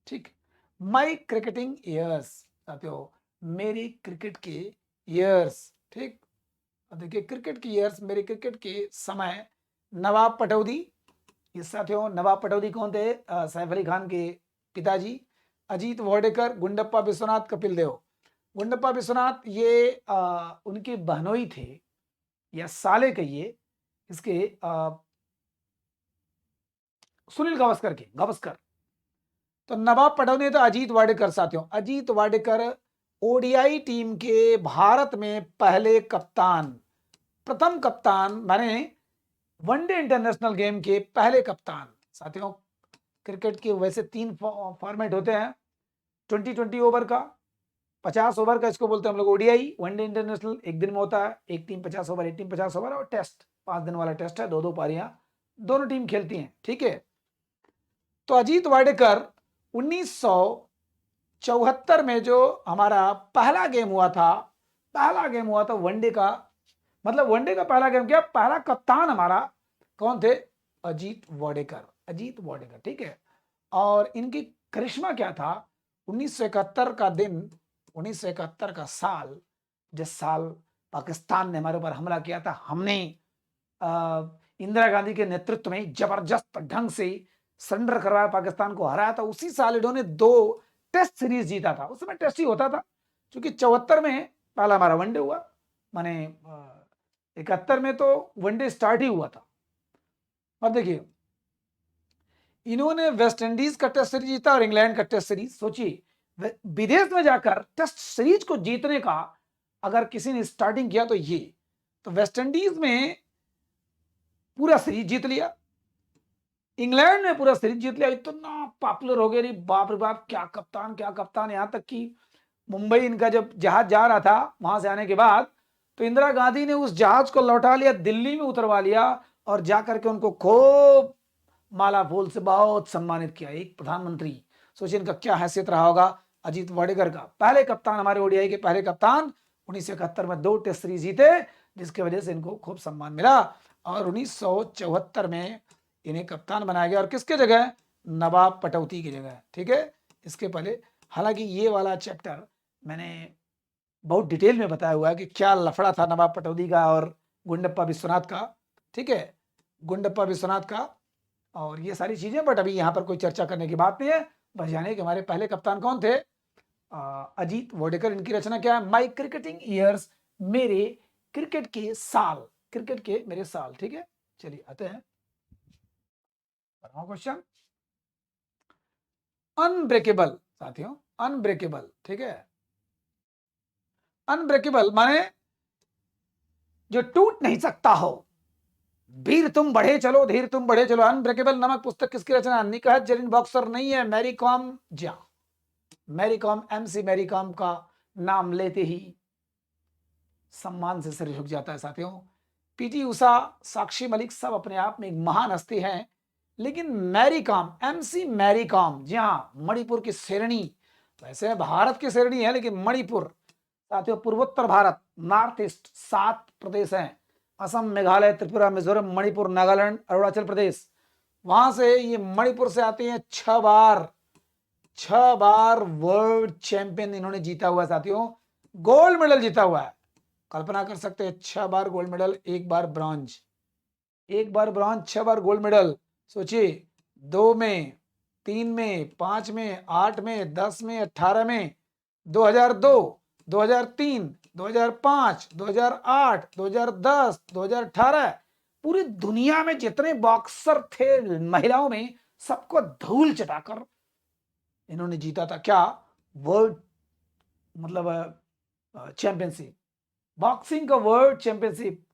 ठीक, माई cricketing years साथियों, मेरी क्रिकेट के ईयर्स। ठीक, और देखिए क्रिकेट की ईयर्स, मेरे क्रिकेट के समय। नवाब पटौदी, ये साथियों नवाब पटौदी कौन थे? सैफ अली खान के पिताजी। अजीत वाडेकर, गुंडप्पा विश्वनाथ, कपिल देव। गुंडप्पा विश्वनाथ ये उनके बहनोई थे या साले कहिए इसके, सुनील गावस्कर के, गावस्कर। तो नवाब पटौदी तो अजीत वाडेकर साथियों, अजीत वाडेकर ओडीआई टीम के भारत में पहले कप्तान, प्रथम कप्तान माने वनडे इंटरनेशनल गेम के पहले कप्तान साथियों। क्रिकेट के वैसे 3 फॉर्मेट होते हैं, 20 ओवर का, 50 ओवर का इसको बोलते हैं हम लोग ओडीआई, वनडे इंटरनेशनल, एक दिन में होता है, एक टीम 50 ओवर, एक टीम 50 ओवर, और टेस्ट 5 दिन वाला टेस्ट है, दो दो पारियां दोनों टीम खेलती हैं। ठीक है, तो अजीत वाडेकर 1974 में जो हमारा पहला गेम हुआ था, वनडे का, मतलब वनडे का पहला गेम क्या, पहला कप्तान हमारा कौन थे? अजीत वाडेकर, अजीत वाडेकर। ठीक है, और इनकी करिश्मा क्या था? 1971 का दिन, 1971 का साल, जिस साल पाकिस्तान ने हमारे ऊपर हमला किया था, हमने इंदिरा गांधी के नेतृत्व में जबरदस्त ढंग से सरेंडर करवाया, पाकिस्तान को हराया था। उसी साल इन्होंने 2 टेस्ट सीरीज जीता था। उस समय टेस्ट ही होता था, क्योंकि 74 में पहला हमारा वनडे हुआ, माने 71 में तो वनडे स्टार्ट ही हुआ था। अब देखिए, इन्होंने वेस्ट इंडीज का टेस्ट सीरीज जीता और इंग्लैंड का टेस्ट सीरीज। सोचिए, विदेश में जाकर टेस्ट सीरीज को जीतने का अगर किसी ने स्टार्टिंग किया तो ये, तो वेस्ट इंडीज में पूरा सीरीज जीत लिया, इंग्लैंड ने पूरा सीरीज जीत लिया, इतना पॉपुलर हो गया, बाप रे बाप, क्या कप्तान, क्या कप्तान। यहां तक कि मुंबई इनका जब जहाज जा रहा था, वहां से आने के बाद, तो इंदिरा गांधी ने उस जहाज को लौटा लिया, दिल्ली में उतरवा लिया, और जाकर के उनको खूब माला फूल से बहुत सम्मानित किया। एक प्रधानमंत्री, सोचिए इनका क्या हैसियत रहा होगा। अजीत वाडेकर का पहले कप्तान, हमारे ओडीआई के पहले कप्तान, 1971 में 2 टेस्ट सीरीज जीते, जिसकी वजह से इनको खूब सम्मान मिला। और 1974 में इन्हें कप्तान बनाया गया, और किसके जगह? नवाब पटौदी की जगह। ठीक है, इसके पहले, हालांकि ये वाला चैप्टर मैंने बहुत डिटेल में बताया हुआ है कि क्या लफड़ा था नवाब पटौदी का और गुंडप्पा विश्वनाथ का। ठीक है, गुंडप्पा विश्वनाथ का और ये सारी चीजें, बट अभी यहाँ पर कोई चर्चा करने की बात नहीं है। बस जानिए कि हमारे पहले कप्तान कौन थे? अजीत वाडेकर। इनकी रचना क्या है? माई क्रिकेटिंग ईयर्स, मेरे क्रिकेट के साल, क्रिकेट के मेरे साल। ठीक है, चलिए आते हैं क्वेश्चन। अनब्रेकेबल साथियों, अनब्रेकेबल। ठीक है, अनब्रेकेबल माने जो टूट नहीं सकता हो। वीर तुम बढ़े चलो, धीर तुम बढ़े चलो। अनब्रेकेबल नामक पुस्तक किसकी रचना? निकाह जरीन बॉक्सर नहीं है, मैरी कॉम। जी, मैरी कॉम, एमसी मैरी कॉम का नाम लेते ही सम्मान से सिर झुक जाता है साथियों। पीटी उषा, साक्षी मलिक सब अपने आप में एक महान हस्ती हैं, लेकिन मैरी कॉम, एमसी मैरी कॉम, जी हाँ, मणिपुर की शेरनी। वैसे भारत की शेरनी है, लेकिन मणिपुर साथियों, पूर्वोत्तर भारत, नॉर्थ ईस्ट 7 प्रदेश हैं, असम, मेघालय, त्रिपुरा, मिजोरम, मणिपुर, नागालैंड, अरुणाचल प्रदेश। वहां से ये मणिपुर से आते हैं। 6 बार वर्ल्ड चैंपियन इन्होंने जीता हुआ है साथियों, गोल्ड मेडल जीता हुआ है। कल्पना कर सकते हैं, 6 बार गोल्ड मेडल, 1 बार ब्रॉन्ज, 1 बार ब्रॉन्ज, 6 बार गोल्ड मेडल। सोचिए, 2 में, 3 में, 5 में, 8 में, 10 में, 18 में, 2002, 2003, 2005, 2008, 2010, 2018, पूरी दुनिया में जितने बॉक्सर थे महिलाओं में, सबको धूल चटाकर इन्होंने जीता था। क्या? वर्ल्ड, मतलब चैंपियनशिप, बॉक्सिंग का वर्ल्ड चैंपियनशिप।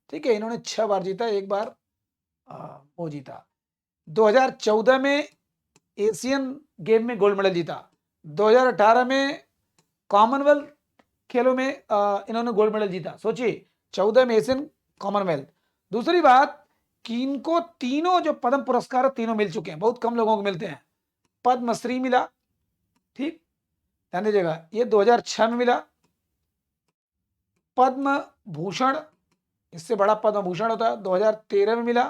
ठीक है, इन्होंने 6 बार जीता, 1 बार वो जीता। 2014 में एशियन गेम में गोल्ड मेडल जीता। 2018 में कॉमनवेल्थ खेलों में इन्होंने गोल्ड मेडल जीता। सोचिए, 14 में एशियन, कॉमनवेल्थ। दूसरी बात कि इनको तीनों जो पद्म पुरस्कार तीनों मिल चुके हैं, बहुत कम लोगों को मिलते हैं। पद्मश्री मिला, ठीक, ध्यान दीजिएगा, ये 2006 में मिला। पद्म भूषण, इससे बड़ा पद्म भूषण होता है, 2013 में मिला,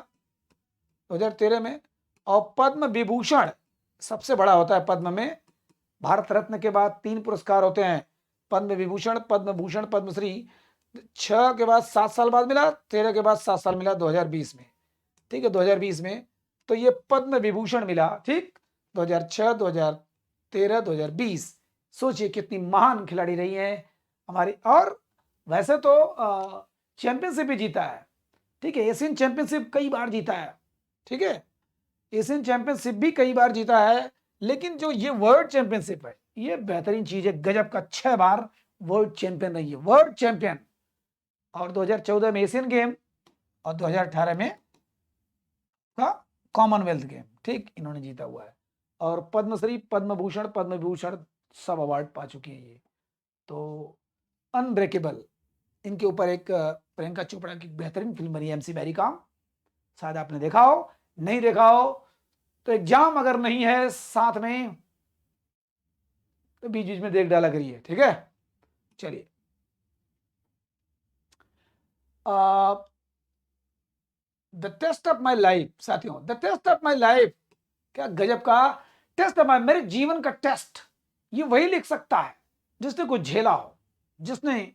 2013 में। और पद्म विभूषण सबसे बड़ा होता है पद्म में। भारत रत्न के बाद 3 पुरस्कार होते हैं, पद्म विभूषण, पद्म भूषण, पद्मश्री। 6 के बाद 7 साल बाद मिला, 13 के बाद 7 साल मिला 2020 में, ठीक है 2020 में। तो ये पद्म विभूषण मिला, ठीक 2006, 2013, 2020। सोचिए कितनी महान खिलाड़ी रही हैं हमारी। और वैसे तो चैंपियनशिप भी जीता है, ठीक है, एशियन चैंपियनशिप कई बार जीता है, ठीक है, एशियन चैंपियनशिप भी कई बार जीता है। लेकिन जो ये वर्ल्ड चैंपियनशिप है, ये बेहतरीन चीज है, गजब का, 6 बार वर्ल्ड चैंपियन रही है, वर्ल्ड चैंपियन। और 2014 में एशियन गेम और 2018 में का कॉमनवेल्थ गेम, ठीक, इन्होंने जीता हुआ है। और पद्मश्री, पद्म भूषण, पद्म विभूषण सब अवार्ड पा चुकी है ये। तो अनब्रेकेबल, इनके ऊपर एक प्रियंका चोपड़ा की बेहतरीन फिल्म बनी है एमसी मैरी कॉम, शायद आपने देखा हो, नहीं देखा हो तो एग्जाम अगर नहीं है साथ में तो बीच बीच में देख डाला करिए, ठीक है। चलिए, the test of my life साथियों, the test of my life, क्या गजब का टेस्ट ऑफ माई, मेरे जीवन का टेस्ट, ये वही लिख सकता है जिसने कुछ झेला हो, जिसने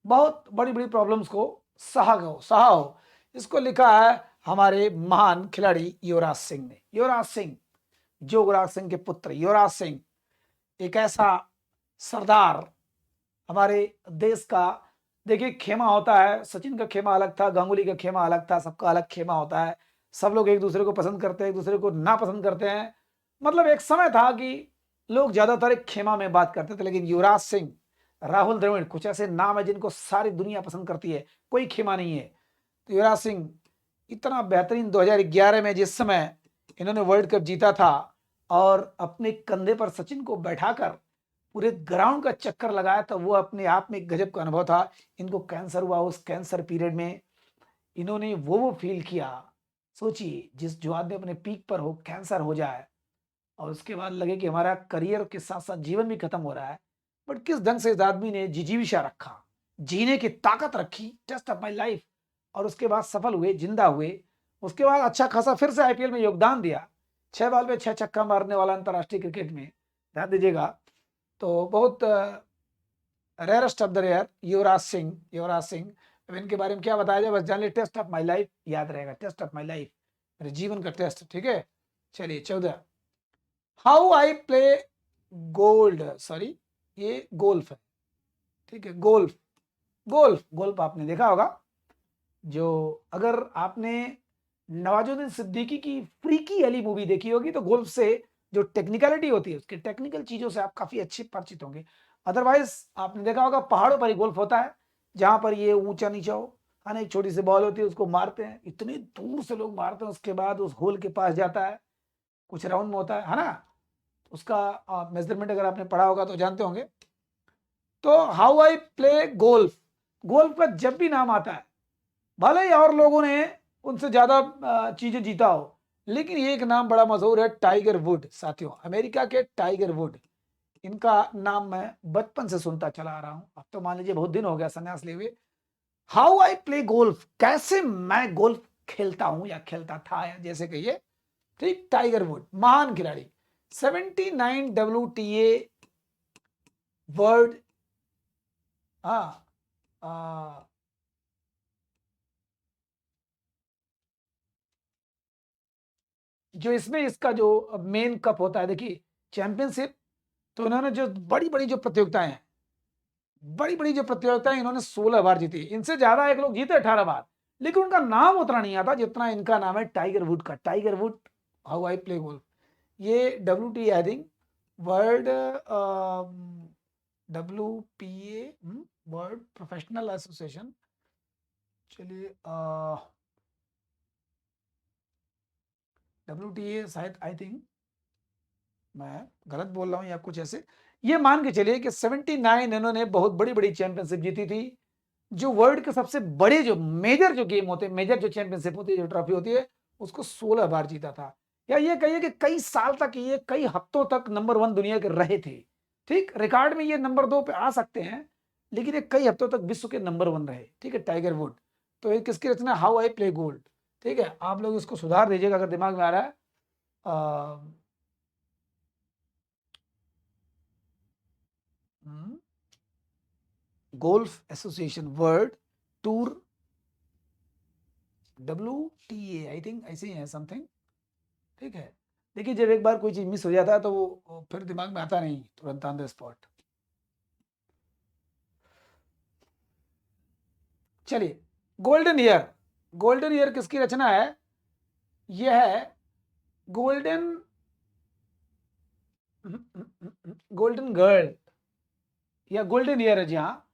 बहुत बड़ी बड़ी प्रॉब्लम्स को सहा हो। इसको लिखा है हमारे महान खिलाड़ी युवराज सिंह ने। युवराज सिंह, जोगराज सिंह के पुत्र युवराज सिंह, एक ऐसा सरदार हमारे देश का। देखिए खेमा होता है, सचिन का खेमा अलग था, गांगुली का खेमा अलग था, सबका अलग खेमा होता है। सब लोग एक दूसरे को पसंद करते हैं, एक दूसरे को नापसंद करते हैं। मतलब एक समय था कि लोग ज्यादातर एक खेमा में बात करते थे, लेकिन युवराज सिंह, राहुल द्रविड़, कुछ ऐसे नाम है जिनको सारी दुनिया पसंद करती है, कोई खेमा नहीं है। तो युवराज सिंह इतना बेहतरीन 2011 में जिस समय इन्होंने वर्ल्ड कप जीता था और अपने कंधे पर सचिन को बैठाकर पूरे ग्राउंड का चक्कर लगाया, तो वो अपने आप में एक गजब का अनुभव था। इनको कैंसर हुआ, उस कैंसर पीरियड में इन्होंने वो फील किया। सोचिए, जिस जो आदमी अपने पीक पर हो, कैंसर हो जाए और उसके बाद लगे कि हमारा करियर के साथ साथ जीवन भी खत्म हो रहा है, बट किस ढंग से इस आदमी ने जिजीविषा रखा, जीने की ताकत रखी, टेस्ट ऑफ माई लाइफ, और उसके बाद सफल हुए, जिंदा हुए। उसके बाद अच्छा खासा फिर से आईपीएल में योगदान दिया, 6 बॉल पे 6 छक्का मारने वाला अंतर्राष्ट्रीय क्रिकेट में, ध्यान दीजिएगा। तो बहुत rarest of the rare Yuvraj Singh. Yuvraj Singh, अब इनके बारे में क्या बताया जाए, बस जान लीजिए टेस्ट ऑफ माई लाइफ याद रहेगा, टेस्ट ऑफ माई लाइफ, मेरे जीवन का टेस्ट, ठीक है। चलिए 14, how I play gold, sorry ये गोल्फ है, ठीक है, गोल्फ। गोल्फ गोल्फ आपने देखा होगा, जो अगर आपने नवाजुद्दीन सिद्दीकी की फ्रीकी अली मूवी देखी होगी तो गोल्फ से जो टेक्निकलिटी होती है, उसके टेक्निकल चीजों से आप काफी अच्छे परिचित होंगे। अदरवाइज आपने देखा होगा पहाड़ों पर ही गोल्फ होता है, जहां पर ये ऊंचा नीचा हो, है ना, एक छोटी सी बॉल होती है, उसको मारते हैं, इतनी दूर से लोग मारते हैं, उसके बाद उस होल के पास जाता है, कुछ राउंड में होता है ना, उसका मेजरमेंट अगर आपने पढ़ा होगा तो जानते होंगे। तो how I play golf, golf का जब भी नाम आता है, भले ही और लोगों ने उनसे ज्यादा चीजें जीता हो, लेकिन एक नाम बड़ा मशहूर है, टाइगर वुड साथियों, अमेरिका के टाइगर वुड। इनका नाम मैं बचपन से सुनता चला आ रहा हूं, अब तो मान लीजिए बहुत दिन हो गया संन्यास लिए हुए। हाउ आई प्ले गोल्फ, कैसे मैं गोल्फ खेलता हूं या खेलता था, या जैसे कहिए, ठीक, टाइगर वुड महान खिलाड़ी, 79 WTA वर्ल्ड, हाँ, जो इसमें इसका जो मेन कप होता है, देखिए चैंपियनशिप, तो इन्होंने जो बड़ी बड़ी जो प्रतियोगिताएं हैं, बड़ी बड़ी जो प्रतियोगिताएं इन्होंने 16 बार जीती, इनसे ज्यादा एक लोग जीते 18 बार, लेकिन उनका नाम उतना नहीं आता जितना इनका नाम है टाइगर वुड का। Tiger would, how I play golf, ये WTA I think, world WPA, world professional association, चलिए WTA शायद, आई थिंक मैं गलत बोल रहा हूं या कुछ ऐसे, ये मान के चलिए कि 79 इन्होंने बहुत बड़ी बड़ी चैंपियनशिप जीती थी। जो वर्ल्ड के सबसे बड़े जो मेजर जो गेम होते हैं, मेजर जो चैंपियनशिप होती है, जो ट्रॉफी होती है, उसको 16 बार जीता था। या ये कहिए कि कई साल तक, ये कई हफ्तों तक नंबर 1 दुनिया के रहे थे, ठीक, रिकॉर्ड में ये नंबर 2 पे आ सकते हैं, लेकिन ये कई हफ्तों तक विश्व के नंबर 1 रहे, ठीक है, टाइगर वुड। तो ये किसकी रचना, हाउ आई प्ले गोल्ड, ठीक है, आप लोग इसको सुधार दीजिएगा अगर दिमाग में आ रहा है। Golf association world tour, WTA I think ऐसे ही है समथिंग, ठीक है। देखिए जब एक बार कोई चीज मिस हो जाता है तो वो फिर दिमाग में आता नहीं तुरंत ऑन द स्पॉट। चलिए, गोल्डन ईयर, गोल्डन ईयर किसकी रचना है? यह है गोल्डन गोल्डन गर्ल या गोल्डन ईयर है जी हाँ।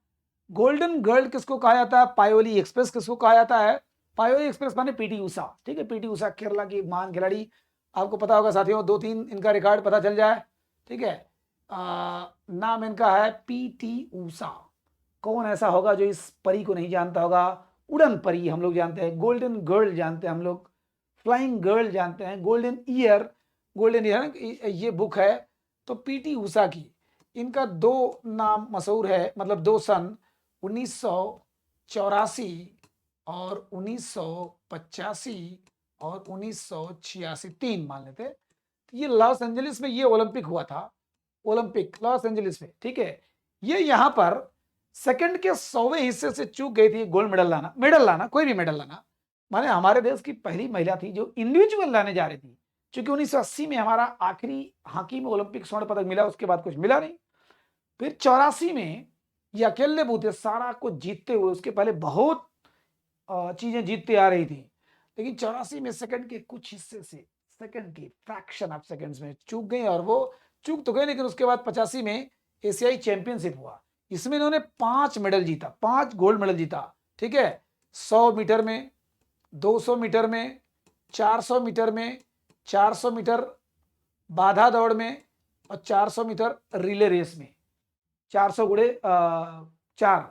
गोल्डन गर्ल किसको कहा जाता है? पायोली एक्सप्रेस किसको कहा जाता है? पायोली एक्सप्रेस माने पीटी उषा, ठीक है। पीटी उषा केरला की महान खिलाड़ी, आपको पता होगा साथियों, 2-3 इनका रिकॉर्ड पता चल जाए, ठीक है। नाम इनका है पीटी उषा। कौन ऐसा होगा जो इस परी को नहीं जानता होगा? उड़न परी हम लोग जानते हैं, गोल्डन गर्ल जानते हैं हम लोग, फ्लाइंग गर्ल जानते हैं, गोल्डन ईयर, गोल्डन ईयर ये बुक है। तो पीटी उषा की, इनका 2 नाम मशहूर है, मतलब 2 सन 1984 और 1985 और 1986, 3 मान लेते। तो ये लॉस एंजलिस में ये ओलंपिक हुआ था, ओलंपिक लॉस एंजलिस में, ठीक है। ये यहाँ पर सेकंड के 100वें हिस्से से चूक गई थी गोल्ड मेडल लाना, मेडल लाना, कोई भी मेडल लाना। माने हमारे देश की पहली महिला थी जो इंडिविजुअल लाने जा रही थी, क्योंकि 1980 में हमारा आखिरी हॉकी में ओलंपिक स्वर्ण पदक मिला, उसके बाद कुछ मिला नहीं। फिर 84 में ये अकेले बूते सारा कुछ जीतते हुए, उसके पहले बहुत चीजें जीतते आ रही थी, लेकिन 84 में सेकंड के कुछ हिस्से से, सेकंड की फ्रैक्शन ऑफ सेकंड्स में चूक गई, और वो चूक तो गए, लेकिन उसके बाद 85 में एशियाई चैंपियनशिप हुआ। इसमें इन्होंने 5 मेडल जीता, 5 गोल्ड मेडल जीता, ठीक है। 100 मीटर में, 200 मीटर में, 400 मीटर में, 400 मीटर बाधा दौड़ में और 400 मीटर रिले रेस में, 400 गुड़े 4,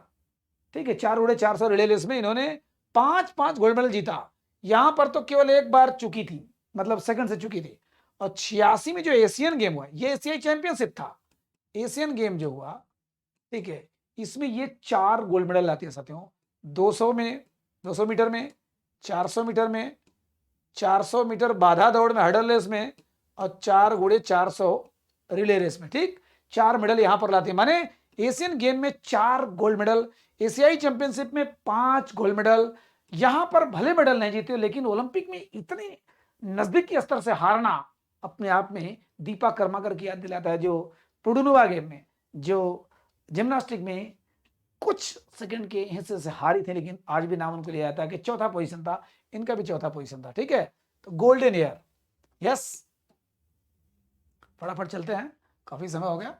ठीक है, 4 गुड़े 400 रिले रेस में इन्होंने 5-5 गोल्ड मेडल जीता। यहां पर तो केवल एक बार चुकी थी, मतलब सेकंड से चुकी थी। और 86 में जो एशियन गेम हुआ, ये एशियाई चैंपियनशिप था, एशियन गेम जो हुआ, ठीक है, इसमें ये 4 गोल्ड मेडल लाती है साथियों। 200 में, 200 मीटर में, 400 मीटर में, 400 मीटर बाधा दौड़ में, हर्डल रेस में, और 4 गुड़े 400 रिले रेस में, ठीक। 4 मेडल यहां पर लाती है, माने एशियन गेम में 4 गोल्ड मेडल, एशियाई चैंपियनशिप में 5 गोल्ड मेडल। यहां पर भले मेडल नहीं जीते, लेकिन ओलंपिक में इतने नजदीकी स्तर से हारना अपने आप में दीपा कर्माकर की याद दिलाता है, जो पुडुनुवा गेम में, जो जिम्नास्टिक में कुछ सेकंड के हिस्से से हारी थे, लेकिन आज भी नाम उनको लिया जाता है कि चौथा पोजीशन था, इनका भी चौथा पोजीशन था, ठीक है। तो गोल्डन ईयर, यस। फटाफट चलते हैं, काफी समय हो गया।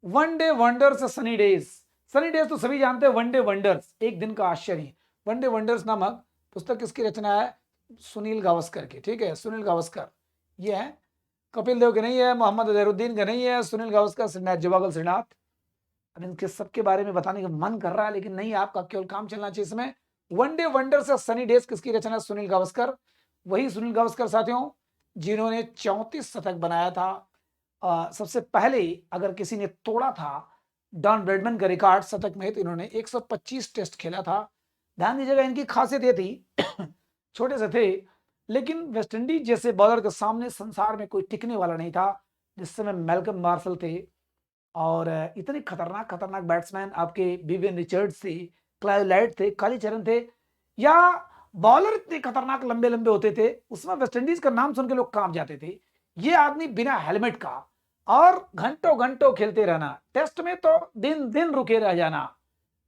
One day wonders, Sunny days. Sunny days तो सभी जानते हैं, वन डे वंडर्स, एक दिन का आश्चर्य। वन डे वंडर्स नामक पुस्तक किसकी रचना है? सुनील गावस्कर की, ठीक है, सुनील गावस्कर। ये है, कपिल देव के नहीं है, मोहम्मद अजहरुद्दीन का नहीं है, सुनील गावस्कर, श्रीनाथ जवागल श्रीनाथ। अब इनके सबके बारे में बताने का मन कर रहा है, लेकिन नहीं, आपका केवल काम चलना चाहिए इसमें। वन डे वंडर से सनी डेज किसकी रचना? सुनील गावस्कर। वही सुनील गावस्कर साथियों जिन्होंने 34 शतक बनाया था। सबसे पहले अगर किसी ने तोड़ा था डॉन ब्रैडमैन का रिकॉर्ड शतक में, तो इन्होंने 125 टेस्ट खेला था। ध्यान दीजिएगा, इनकी खासियत ये थी छोटे से थे, लेकिन वेस्टइंडीज जैसे बॉलर के सामने संसार में कोई टिकने वाला नहीं था। जिस समय मेलकम मार्शल थे, और इतने खतरनाक खतरनाक बैट्समैन आपके विवियन रिचर्ड्स थे, क्लाइव लाइट थे, कालीचरण थे, या बॉलर इतने खतरनाक लंबे लंबे होते थे, उसमें वेस्टइंडीज का नाम सुन के लोग कांप जाते थे। ये आदमी बिना हेलमेट का और घंटों घंटों खेलते रहना, टेस्ट में तो दिन दिन रुके रह जाना,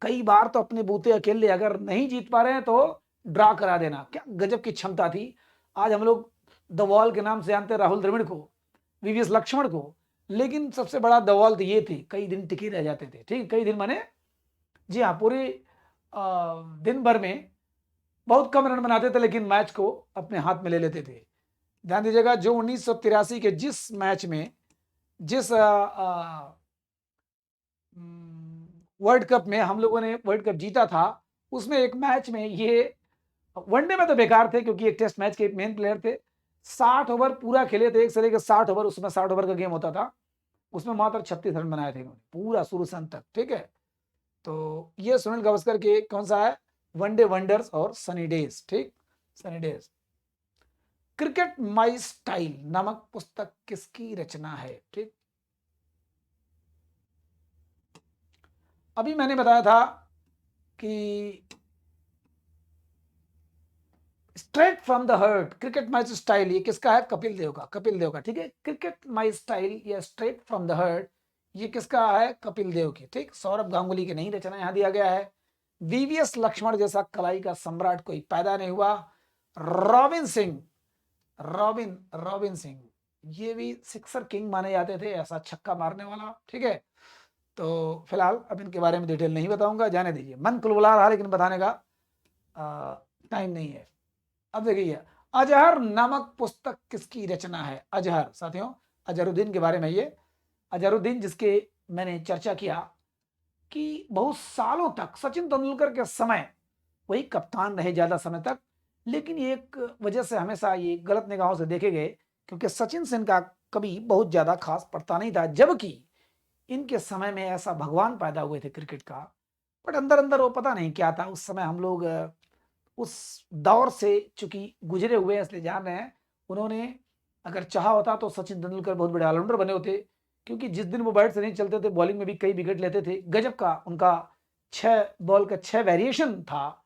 कई बार तो अपने बूते अकेले अगर नहीं जीत पा रहे हैं तो ड्रा करा देना। क्या गजब की क्षमता थी। आज हम लोग द वॉल के नाम से जानते हैं राहुल द्रविड़ को, वीवीएस लक्ष्मण को, लेकिन सबसे बड़ा दवाल तो ये थे, कई दिन टिके रह जाते थे, ठीक, कई दिन माने, जी हाँ, पूरे दिन भर में बहुत कम रन बनाते थे, लेकिन मैच को अपने हाथ में ले लेते थे। ध्यान दीजिएगा, जो 1983 के जिस मैच में, जिस वर्ल्ड कप में हम लोगों ने वर्ल्ड कप जीता था, उसमें एक मैच में ये, वनडे में तो बेकार थे क्योंकि एक टेस्ट मैच के मेन प्लेयर थे, 60 ओवर पूरा खेले थे, एक से लेकर 60 ओवर, उसमें 60 ओवर का गेम होता था, उसमें मात्र 36 रन बनाए थे इन्होंने पूरा शुरू से अंत तक, ठीक है। तो ये सुनील गावस्कर के कौन सा है? वनडे वंडर्स और सनी डेज, ठीक, Sunny days. Cricket my style नामक पुस्तक किसकी रचना है? ठीक, अभी मैंने बताया था कि straight from the heart cricket my style, ये किसका है? कपिल देव का। कपिल देव का, ठीक है। क्रिकेट माई स्टाइल या स्ट्रेट फ्रॉम द हार्ट, ये किसका है? कपिल देव की, ठीक। सौरभ गांगुली की नहीं रचना यहां दिया गया है। वीवीएस लक्ष्मण जैसा कलाई का सम्राट कोई पैदा नहीं हुआ। रॉबिन सिंह, रॉबिन सिंह, ये भी सिक्सर किंग माने जाते थे, ऐसा छक्का मारने वाला, ठीक है। तो फिलहाल अब इनके बारे में डिटेल नहीं बताऊंगा, जाने दीजिए। मन कुलबुला रहा लेकिन बताने का टाइम नहीं है। अब देखिए, अजहर नामक पुस्तक किसकी रचना है? अजहर साथियों, अजहरुद्दीन के बारे में। ये अजहरुद्दीन जिसके मैंने चर्चा किया कि बहुत सालों तक सचिन तेंदुलकर के समय वही कप्तान रहे ज्यादा समय तक, लेकिन एक वजह से हमेशा ये गलत निगाहों से देखे गए क्योंकि सचिन से इनका कभी बहुत ज्यादा खास पड़ता नहीं था, जबकि इनके समय में ऐसा भगवान पैदा हुए थे क्रिकेट का। बट अंदर अंदर वो पता नहीं क्या था उस समय। हम लोग उस दौर से चूंकि गुजरे हुए हैं इसलिए जान रहे हैं। उन्होंने अगर चाहा होता तो सचिन तेंदुलकर बहुत बड़े ऑलराउंडर बने होते, क्योंकि जिस दिन वो बैट से नहीं चलते थे बॉलिंग में भी कई विकेट लेते थे। गजब का उनका 6 बॉल का 6 वेरिएशन था।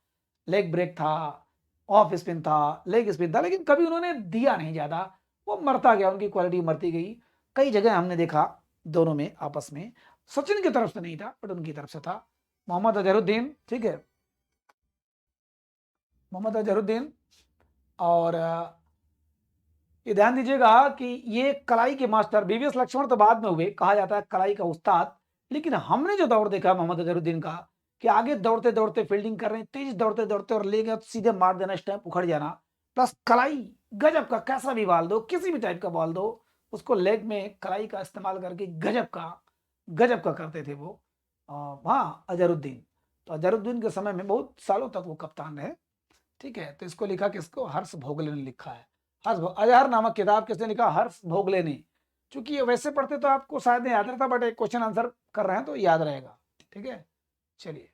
लेग ब्रेक था, ऑफ स्पिन था, लेग स्पिन था, लेकिन कभी उन्होंने दिया नहीं ज्यादा। वो मरता गया, उनकी क्वालिटी मरती गई। कई जगह हमने देखा दोनों में आपस में, सचिन की तरफ से नहीं था बट उनकी तरफ से था। मोहम्मद अजहरुद्दीन, ठीक है, मोहम्मद अजहरुद्दीन। और ये ध्यान दीजिएगा कि ये कलाई के मास्टर, वीवीएस लक्ष्मण तो बाद में हुए, कहा जाता है कलाई का उस्ताद। लेकिन हमने जो दौर देखा मोहम्मद अजहरुद्दीन का, कि आगे दौड़ते दौड़ते फील्डिंग कर रहे हैं, तेज दौड़ते दौड़ते और ले गए तो सीधे मार देना, स्टैंप उखड़ जाना, प्लस कलाई गजब का, कैसा भी बॉल दो, किसी भी टाइप का बॉल दो, उसको लेग में कलाई का इस्तेमाल करके गजब का करते थे वो। हाँ, अजहरुद्दीन। तो अजहरुद्दीन के समय में बहुत सालों तक वो कप्तान रहे, ठीक है। तो इसको लिखा किसको? हर्ष भोगले ने लिखा है। अजहर नामक किताब किसने लिखा? हर्ष भोगले ने। चूंकि ये वैसे पढ़ते तो आपको शायद नहीं याद रहता, बट एक क्वेश्चन आंसर कर रहे हैं तो याद रहेगा, ठीक है। चलिए,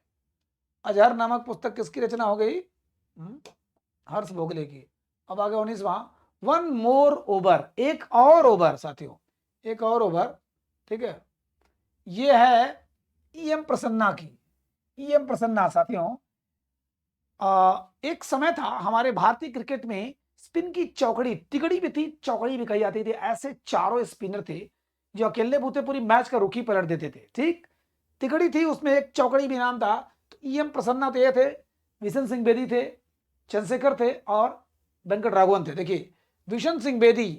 अजहर नामक पुस्तक किसकी रचना हो गई? हर्ष भोगले की। अब आगे 19वां, वन मोर ओवर, एक और ओवर साथियों, एक और ओवर, ठीक है। ये है ईएम प्रसन्ना की। ईएम प्रसन्ना साथियों, एक समय था हमारे भारतीय क्रिकेट में स्पिन की चौकड़ी, तिकड़ी भी थी, चौकड़ी भी कही जाती थी। ऐसे चारों स्पिनर थे जो अकेले बूते पूरी मैच का रुख ही पलट देते थे, ठीक। तिकड़ी थी, उसमें एक चौकड़ी भी नाम था। तो ईएम प्रसन्ना तो ये थे, विशन सिंह बेदी थे, चंद्रशेखर थे और वेंकट राघवन थे। देखिए, विशन सिंह बेदी,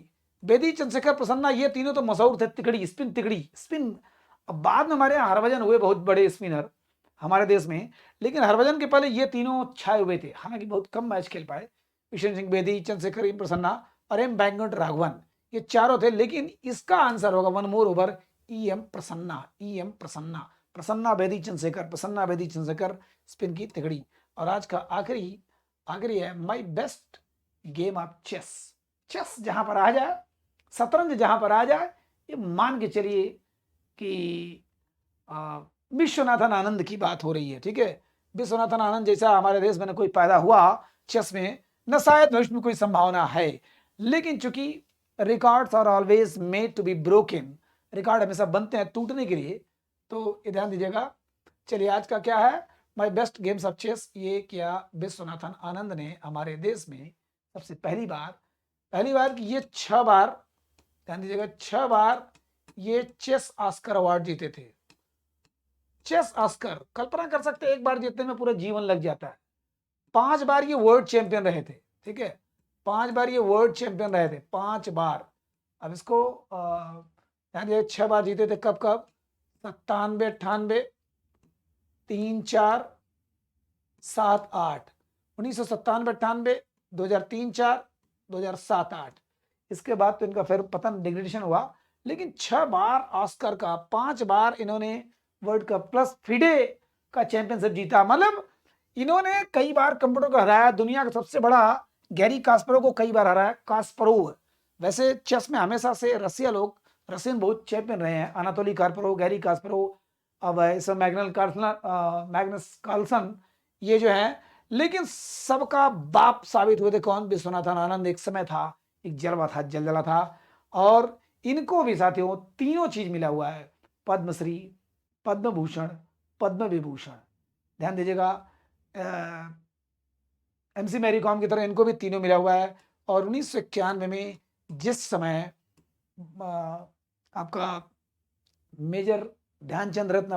चंद्रशेखर, प्रसन्ना, ये तीनों तो मशहूर थे तिकड़ी, स्पिन। अब बाद में हमारे यहाँ हरभजन हुए बहुत बड़े स्पिनर हमारे देश में, लेकिन हरभजन के पहले ये तीनों छाए हुए थे। हालांकि बहुत कम मैच खेल पाए, विशन सिंह बेदी, चंद्रशेखर, एम प्रसन्ना और एम वेंकट राघवन, ये चारों थे। लेकिन इसका आंसर होगा one more over, EM Prasanna. EM Prasanna, Prasanna Bedi Chandrasekhar, Prasanna Bedi Chandrasekhar, spin की तिकड़ी। और आज का आखिरी है my best game of chess. Chess जहां पर आ जाए, शतरंज जहां पर आ जाए, ये मान के चलिए कि विश्वनाथन आनंद की बात हो रही है, ठीक है। विश्वनाथन आनंद जैसा हमारे देश में न कोई पैदा हुआ चेस में, न शायद भविष्य में कोई संभावना है। लेकिन चूंकि records are always made to be broken, record हमेशा बनते हैं टूटने के लिए, तो ये ध्यान दीजिएगा। चलिए, आज का क्या है? My best games of chess. ये क्या विश्वनाथन आनंद ने हमारे देश में सबसे पहली बार कि ये 6 बार, ध्यान दीजिएगा, 6 बार ये चेस ऑस्कर अवार्ड जीते थे। चेस ऑस्कर, कल्पना कर सकते हैं, एक बार जीतने में पूरा जीवन लग जाता है। 5 बार ये वर्ल्ड चैंपियन रहे थे, ठीक है। 5 बार ये वर्ल्ड चैंपियन रहे थे, 5 बार। अब इसको ध्यान दीजिए, 6 बार जीते थे, कब कब? 97, 98, 3, 4, 7, 8, 1997, 98, 2003, 4, 2007, 8। इसके बाद तो इनका फिर पतन, डिग्रेडेशन हुआ। लेकिन 6 बार ऑस्कर का, 5 बार इन्होंने वर्ल्ड कप प्लस फिडे का चैंपियनशिप जीता। मतलब इन्होंने कई बार कंप्यूटर को हराया। दुनिया का सबसे बड़ा गैरी कास्परोव को कई बार हराया, कास्परोव। वैसे चेस में हमेशा से रशियन बहुत चैंपियन रहे हैं, अनातोली कार्परोव, गैरी कास्परोव, अब इस मैग्नस कार्लसन, ये जो है। लेकिन सबका बाप साबित हुए थे कौन? विश्वनाथन आनंद। एक समय था, एक जलवा था, जलजला था। और इनको भी साथियों तीनों चीज मिला हुआ है, पद्मश्री, पद्म भूषण पद्म विभूषण। ध्यान दीजिएगा, एमसी मैरी कॉम की तरह इनको भी तीनों मिला हुआ है। और 1991 में जिस समय आपका मेजर ध्यानचंद रत्न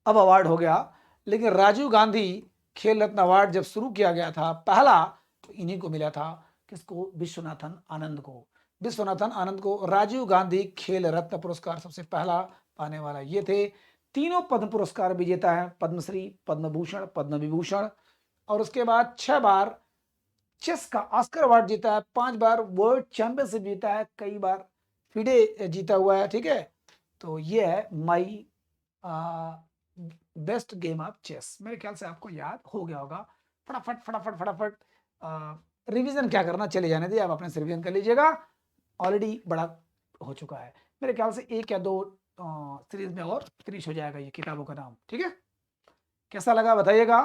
अब अवार्ड हो गया, लेकिन राजीव गांधी खेल रत्न अवार्ड जब शुरू किया गया था पहला, तो इन्हीं को मिला था। किसको? विश्वनाथन आनंद को। विश्वनाथन आनंद को राजीव गांधी खेल रत्न पुरस्कार सबसे पहला पाने वाला ये थे। तीनों पद्म पुरस्कार विजेता है, पद्मश्री, पद्म भूषण, पद्म विभूषण। और उसके बाद 6 बार चेस का ऑस्कर अवार्ड जीता है, 5 बार वर्ल्ड चैंपियनशिप जीता है, कई बार फिडे जीता हुआ है। ठीक है, तो ये है my best game of chess. मेरे ख्याल से आपको याद हो गया होगा। फटाफट फटाफट फटाफट रिवीजन क्या करना, चले जाने दिए, आप अपने से रिवीजन कर लीजिएगा, ऑलरेडी बड़ा हो चुका है। मेरे ख्याल से 1 या 2 सीरीज में और फिनिश हो जाएगा ये किताबों का नाम। ठीक है, कैसा लगा बताइएगा।